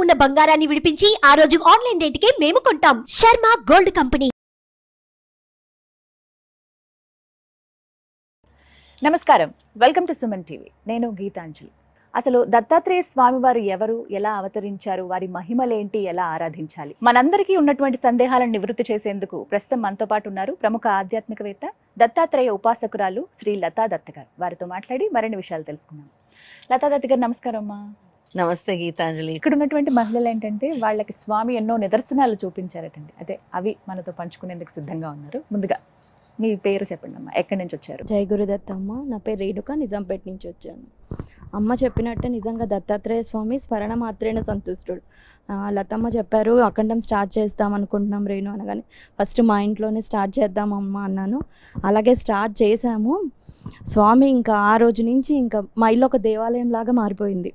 ఉన్న బంగారాన్ని విడిపించి ఆ రోజు ఆన్లైన్ రేటుకే మేము కొంటాం. Sharma gold company. నమస్కారం, వెల్కమ్ టు సుమన్ టీవీ. నేను గీతాంజలి. అసలు దత్తాత్రేయ స్వామి వారు ఎవరు, ఎలా అవతరించారు, వారి మహిమలేంటి, ఎలా ఆరాధించాలి, మనందరికీ ఉన్నటువంటి సందేహాలను నివృత్తి చేసేందుకు ప్రస్తుతం మనతో పాటు ఉన్నారు ప్రముఖ ఆధ్యాత్మికవేత్త, దత్తాత్రేయ ఉపాసకురాలు శ్రీ లతా దత్త గారు. వారితో మాట్లాడి మరిన్ని విషయాలు తెలుసుకుందాం. లతా దత్త గారు నమస్కారం అమ్మా. నమస్తే గీతాంజలి. ఇక్కడ ఉన్నటువంటి మహిళలు ఏంటంటే వాళ్ళకి స్వామి ఎన్నో నిదర్శనాలు చూపించారటండి. అదే అవి మనతో పంచుకునేందుకు సిద్ధంగా ఉన్నారు. ముందుగా మీ పేరు చెప్పండి అమ్మా, ఎక్కడి నుంచి వచ్చారు? జై గురుదత్త అమ్మ. నా పేరు రేణుక, నిజాంపేట నుంచి వచ్చాను. అమ్మ చెప్పినట్టే నిజంగా దత్తాత్రేయ స్వామి స్మరణ మాత్రేన సంతుష్టుడు. లతమ్మ చెప్పారు అఖండం స్టార్ట్ చేద్దాం అనుకుంటున్నాం రేణు అనగానే, ఫస్ట్ మా ఇంట్లోనే స్టార్ట్ చేద్దాం అమ్మ అన్నాను. అలాగే స్టార్ట్ చేశాము. స్వామి ఇంకా ఆ రోజు నుంచి ఇంకా మా ఇల్లు ఒక దేవాలయం లాగా మారిపోయింది.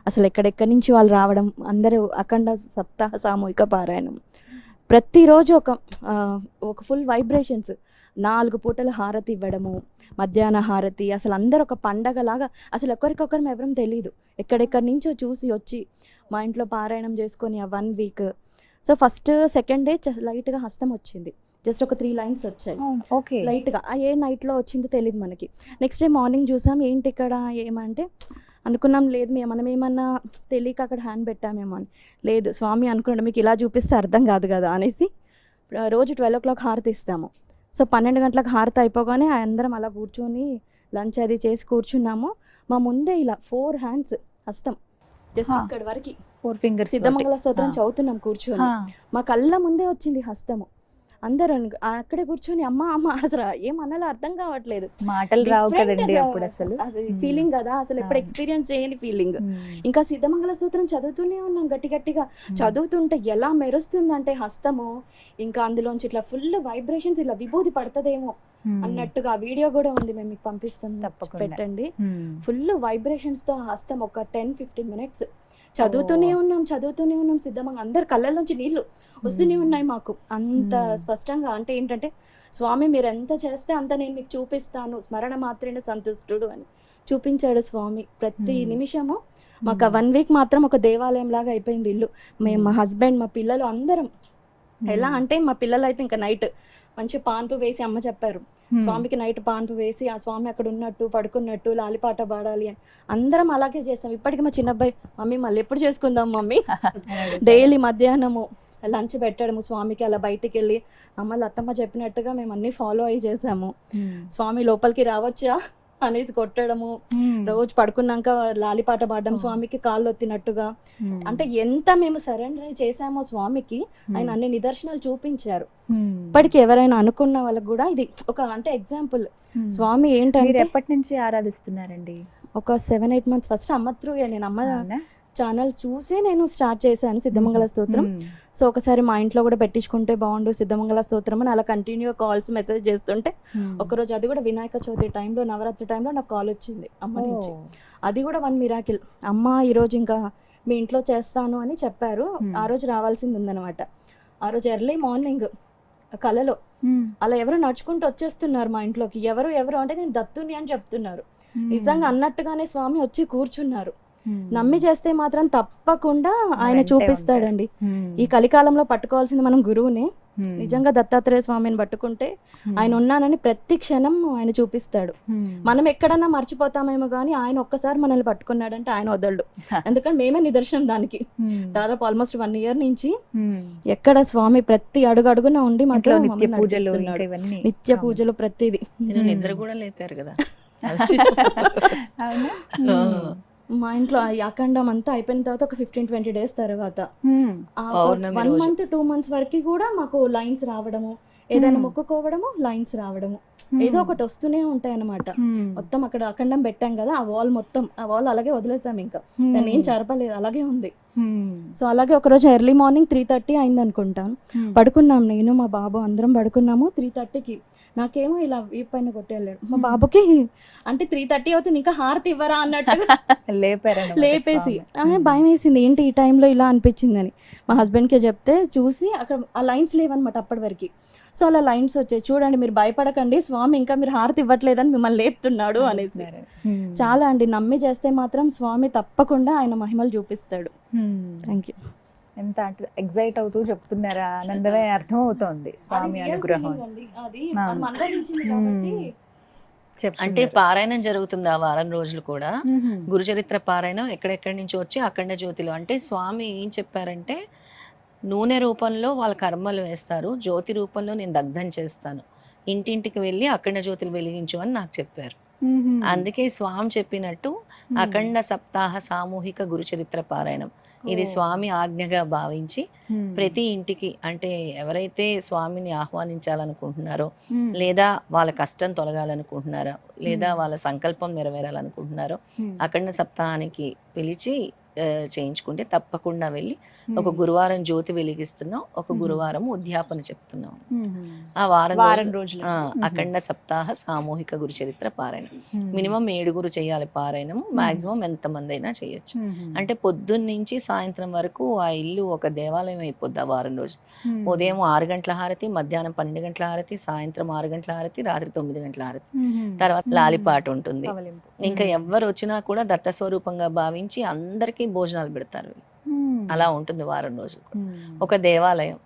అసలు ఎక్కడెక్కడి నుంచి వాళ్ళు రావడం, అందరూ అఖండ సప్తాహ సామూహిక పారాయణం, ప్రతిరోజు ఒక ఫుల్ వైబ్రేషన్స్, 4 పూటల హారతి ఇవ్వడము, మధ్యాహ్న హారతి, అసలు అందరూ ఒక పండగలాగా, అసలు ఒకరికొకరు ఎవరం తెలియదు, ఎక్కడెక్కడి నుంచో చూసి వచ్చి మా ఇంట్లో పారాయణం చేసుకొని ఆ 1 week. So first second day లైట్గా హస్తం వచ్చింది, జస్ట్ ఒక 3 లైన్స్ వచ్చాయి ఓకే, లైట్గా. ఏ నైట్లో వచ్చిందో తెలియదు మనకి. నెక్స్ట్ డే మార్నింగ్ చూసాం, ఏంటి ఇక్కడ ఏమంటే అనుకున్నాం, లేదు మనం ఏమన్నా తెలియక అక్కడ హ్యాండ్ పెట్టామేమో అని. లేదు, స్వామి అనుకున్నాడు మీకు ఇలా చూపిస్తే అర్థం కాదు కదా అనేసి రోజు 12 o'clock హారతి ఇస్తాము. సో 12 గంటలకు హారతి అయిపోగానే అందరం అలా కూర్చొని లంచ్ అది చేసి కూర్చున్నాము. మా ముందే ఇలా 4 hands హస్తం, జస్ట్ ఇక్కడ వరకు 4 fingers సిద్ధమంగళ స్తోత్రం చదువుతున్నాం కూర్చొని. మా కళ్ళ ముందే వచ్చింది హస్తము. అందరూ అక్కడే కూర్చొని అమ్మ అమ్మ, అసలు ఏమన్నా అర్థం కావట్లేదు, మాటలు రావు కదండి అప్పుడు. అసలు ఫీలింగ్ కదా, అసలు ఎప్పుడు ఎక్స్పీరియన్స్ చేయని ఫీలింగ్. ఇంకా సిద్ధమంగళ స్తోత్రం చదువుతూనే ఉన్నాం గట్టిగా. చదువుతుంటే ఎలా మెరుస్తుందంటే హస్తము, ఇంకా అందులోంచి ఇట్లా ఫుల్ వైబ్రేషన్స్, ఇలా విభూతి పడుతుందేమో అన్నట్టుగా వీడియో కూడా ఉంది, మేము మీకు పంపిస్తాం, తప్పకుండా పెట్టండి. ఫుల్ వైబ్రేషన్స్ తో హస్తం ఒక 10-15 minutes చదువుతూనే ఉన్నాం సిద్ధమంగా. అందరు కళ్ళల్లోంచి నీళ్లు వస్తూనే ఉన్నాయి మాకు, అంత స్పష్టంగా. అంటే ఏంటంటే స్వామి మీరు ఎంత చేస్తే అంత నేను మీకు చూపిస్తాను, స్మరణ మాత్రమే సంతుష్టుడు అని చూపించాడు స్వామి. ప్రతి నిమిషము మాకు 1 week మాత్రం ఒక దేవాలయం లాగా అయిపోయింది ఇల్లు. మేము, మా హస్బెండ్, మా పిల్లలు అందరం. ఎలా అంటే మా పిల్లలు అయితే ఇంకా నైట్ మంచి పాన్పు వేసి, అమ్మ చెప్పారు స్వామికి నైట్ పాన్పు వేసి ఆ స్వామి అక్కడ ఉన్నట్టు పడుకున్నట్టు లాలిపాట పాడాలి అని. అందరం అలాగే చేస్తాం. ఇప్పటికీ మా చిన్నబ్బాయి, మమ్మీ మళ్ళీ ఎప్పుడు చేసుకుందాం మమ్మీ, డైలీ మధ్యాహ్నము లంచ్ పెట్టడము స్వామికి, అలా బయటికి వెళ్ళి అమ్మ లతమ్మ చెప్పినట్టుగా మేము అన్ని ఫాలో అయ్యి చేసాము. స్వామి లోపలికి రావచ్చా అనేసి కొట్టడము, రోజు పడుకున్నాక లాలిపాట పాడడం, స్వామికి కాళ్ళు ఒత్తినట్టుగా. అంటే ఎంత మేము సరెండర్ చేసామో స్వామికి, ఆయన అన్ని నిదర్శనాలు చూపించారు. ఇప్పటికి ఎవరైనా అనుకున్న వాళ్ళకి కూడా ఇది ఒక అంటే ఎగ్జాంపుల్. స్వామి ఏంటంటే ఎప్పటి నుంచి ఆరాధిస్తున్నారండి? ఒక 7-8 months. ఫస్ట్ అమ్మ త్రూ, నేను అమ్మ ఛానల్ చూసే నేను స్టార్ట్ చేశాను సిద్ధమంగళ స్తోత్రం. సో ఒకసారి మా ఇంట్లో కూడా పెట్టించుకుంటే బాగుండు సిద్ధమంగళ స్తోత్రం అని అలా కంటిన్యూ కాల్స్ మెసేజ్ చేస్తుంటే, ఒకరోజు అది కూడా వినాయక చవితి టైంలో, నవరాత్రి టైంలో నాకు కాల్ వచ్చింది అమ్మ నుంచి. అది కూడా 1 miracle. అమ్మ ఈరోజు ఇంకా మీ ఇంట్లో చేస్తాను అని చెప్పారు. ఆ రోజు రావాల్సింది ఉందన్నమాట. ఆ రోజు ఎర్లీ మార్నింగ్ కలలో అలా ఎవరు నడుచుకుంటూ వచ్చేస్తున్నారు మా ఇంట్లోకి. ఎవరు అంటే నేను దత్తుని అని చెప్తున్నారు. నిజంగా అన్నట్టుగానే స్వామి వచ్చి కూర్చున్నారు. నమ్మి చేస్తే మాత్రం తప్పకుండా ఆయన చూపిస్తాడండి. ఈ కలికాలంలో పట్టుకోవాల్సింది మనం గురువునే. నిజంగా దత్తాత్రేయ స్వామిని పట్టుకుంటే ఆయన ఉన్నానని ప్రతి క్షణం ఆయన చూపిస్తాడు. మనం ఎక్కడన్నా మర్చిపోతామేమో కానీ ఆయన ఒక్కసారి మనల్ని పట్టుకున్నాడంటే ఆయన వదలడు. ఎందుకంటే మేమే నిదర్శనం దానికి. దాదాపు ఆల్మోస్ట్ 1 year నుంచి ఎక్కడ స్వామి ప్రతి అడుగున ఉండి మాత్రం నిత్య పూజలు ప్రతిదీ. నిద్ర కూడా లేపారు కదా మా ఇంట్లో అఖండం అంతా అయిపోయిన తర్వాత ఒక 15-20 days తర్వాత 1 month 2 months వరకు కూడా మాకు లైన్స్ రావడము, ఏదైనా మొక్కుకోవడము, లైన్స్ రావడము, ఏదో ఒకటి వస్తూనే ఉంటాయి అన్నమాట. మొత్తం అక్కడ అఖండం పెట్టాం కదా, ఆ వాల్ అలాగే వదిలేసాం, ఇంకా దాన్ని ఏం చెరపలేదు, అలాగే ఉంది. సో అలాగే ఒకరోజు ఎర్లీ మార్నింగ్ 3:30 అయింది అనుకుంటాను. పడుకున్నాం, నేను మా బాబు అందరం పడుకున్నాము. 3:30కి నాకేమో ఇలా వీపు పైన కొట్టేళ్ళాడు. మా బాబుకి అంటే 3:30 అవుతుంది, ఇంకా హారతి ఇవ్వరా అన్నట్టు లేపేసి భయం వేసింది, ఏంటి ఈ టైంలో ఇలా అనిపించిందని. మా హస్బెండ్కే చెప్తే చూసి అక్కడ ఆ లైన్స్ లేవన్నమాట అప్పటి వరకు. సో అలా లైన్స్ వచ్చాయి, చూడండి మీరు భయపడకండి, స్వామి ఇంకా మీరు హారతి ఇవ్వట్లేదని మిమ్మల్ని లేపుతున్నాడు అనేసి. చాలా అండి, నమ్మి చేస్తే మాత్రం స్వామి తప్పకుండా ఆయన మహిమలు చూపిస్తాడు. Thank you. ఎంత ఎగ్జైట్ అవుతూ చెప్తున్నారా ఆనందమే అర్థం అవుతోంది స్వామి అనుగ్రహం. అది అవును. మనం అనుభవించింది కాబట్టి అంటే పారాయణం జరుగుతుంది ఆ వారం రోజులు కూడా. గురుచరిత్ర పారాయణం ఎక్కడెక్కడి నుంచి వచ్చి అఖండ జ్యోతిలో, అంటే స్వామి ఏం చెప్పారంటే నూనె రూపంలో వాళ్ళ కర్మలు వేస్తారు, జ్యోతి రూపంలో నేను దగ్ధం చేస్తాను, ఇంటింటికి వెళ్ళి అఖండ జ్యోతులు వెలిగించు అని నాకు చెప్పారు. అందుకే స్వామి చెప్పినట్టు అఖండ సప్తాహ సామూహిక గురుచరిత్ర పారాయణం ఇది స్వామి ఆజ్ఞగా భావించి ప్రతి ఇంటికి, అంటే ఎవరైతే స్వామిని ఆహ్వానించాలనుకుంటున్నారో, లేదా వాళ్ళ కష్టం తొలగాలనుకుంటున్నారో, లేదా వాళ్ళ సంకల్పం నెరవేరాలనుకుంటున్నారో అఖండ సప్తాహానికి పిలిచి చేయించుకుంటే తప్పకుండా వెళ్ళి ఒక గురువారం జ్యోతి వెలిగిస్తున్నాం, ఒక గురువారం ఉద్యాపన చెప్తున్నాం. ఆ వారం రోజులు అఖండ సప్తాహ సామూహిక గురుచరిత్ర పారాయణం. మినిమం 7 చేయాలి పారాయణం, మాక్సిమం ఎంతమంది అయినా చేయొచ్చు. అంటే పొద్దున్న నుంచి సాయంత్రం వరకు ఆ ఇల్లు ఒక దేవాలయం అయిపోద్ది ఆ వారం రోజు. ఉదయం 6 గంటల హారతి, మధ్యాహ్నం 12 గంటల హారతి, సాయంత్రం 6 గంటల హారతి, రాత్రి 9 గంటల హారతి, తర్వాత లాలిపాట ఉంటుంది. ఇంకా ఎవరు వచ్చినా కూడా దత్త స్వరూపంగా భావించి అందరికీ భోజనాలు పెడతారు. అలా ఉంటుంది వారం రోజులు. ఒక దేవాలయం.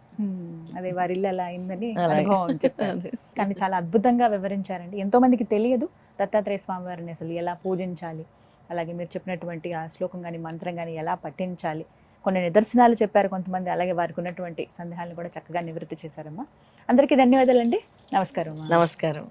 అదే వారి ఇల్లు అలా అయిందని అనుభవం చెప్పారు. కానీ చాలా అద్భుతంగా వివరించారండి. ఎంతో మందికి తెలియదు దత్తాత్రేయ స్వామి వారిని అసలు ఎలా పూజించాలి, అలాగే మీరు చెప్పినటువంటి ఆ శ్లోకం కానీ మంత్రం కానీ ఎలా పఠించాలి, కొన్ని నిదర్శనాలు చెప్పారు కొంతమంది, అలాగే వారికి ఉన్నటువంటి సందేహాలను కూడా చక్కగా నివృత్తి చేశారమ్మా. అందరికీ ధన్యవాదాలండి. నమస్కారం. నమస్కారం.